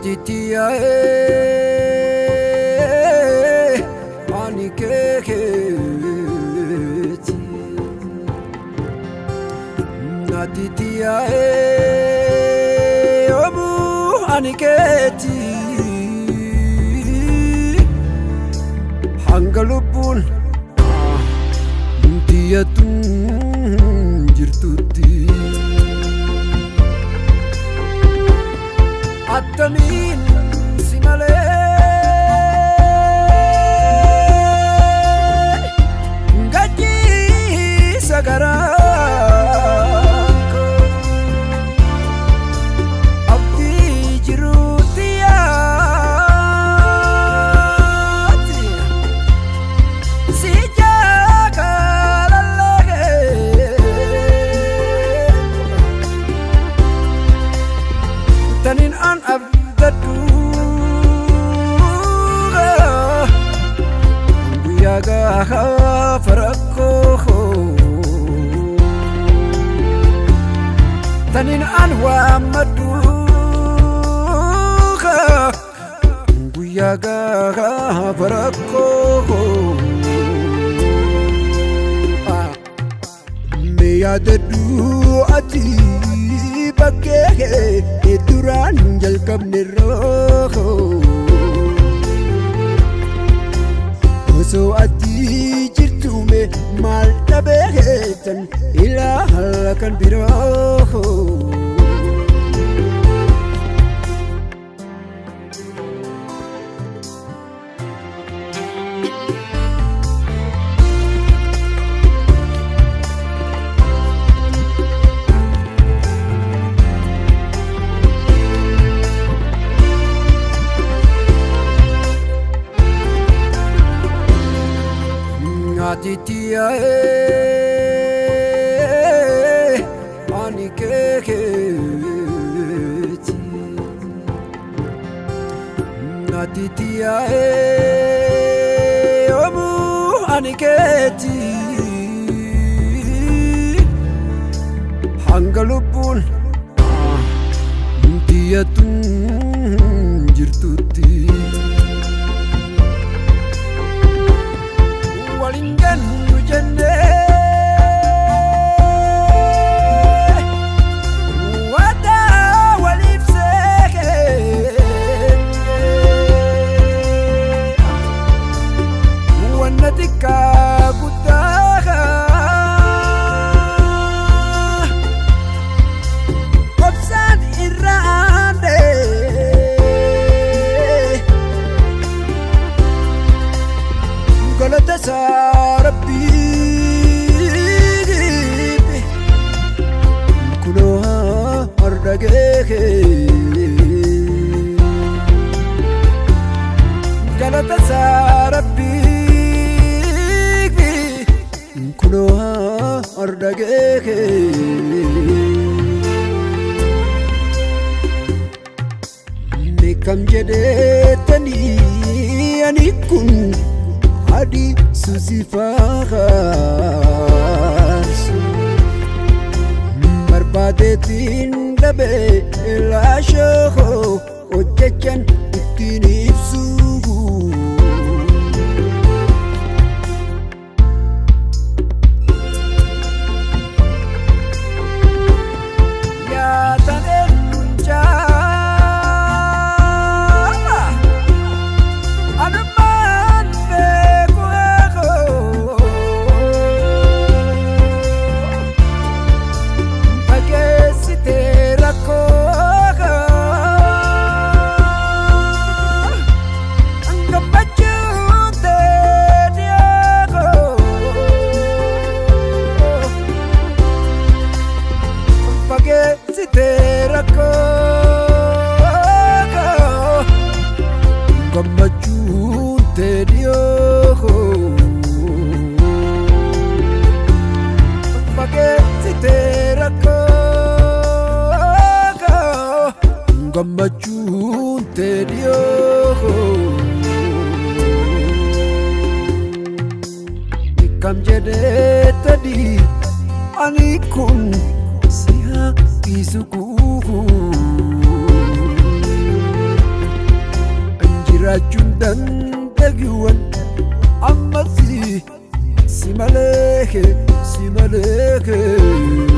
Natitiya ani keketi Natitiya omu ani keti Hangalubun Diyatun jirtutti Atamin simale Gaji sagaranko Abdi jirutiyati Si jagalalage Tanin an abdadu Guyaga farako Tanin an wa madu Guyaga farako Me yadadu ati Bakke duran jalqabne roho Oso ati jirtume mal dhabeetan ilaha kan biroho Natitiya ani keketi Natitiya omu ani keti Hangalubun Diyatun jirtutti Walingan jenne wada walifseke wanatika kutaha Kopsan irande Galata sa Rabbi kuno ardageke Galata sa Rabbi kuno ardageke Nekam jedetani ani kun Hadi susifaasu Barbaadeetiin dhabe laashoo hojjechan ittiin ibsu Gammachuun teediyoo fageessitee rakkoo Gammachuun teediyoo Kam jedhee tadii ani kun si haa isuku jiraachuun dandeegiiwwan ammasii si malee si malee.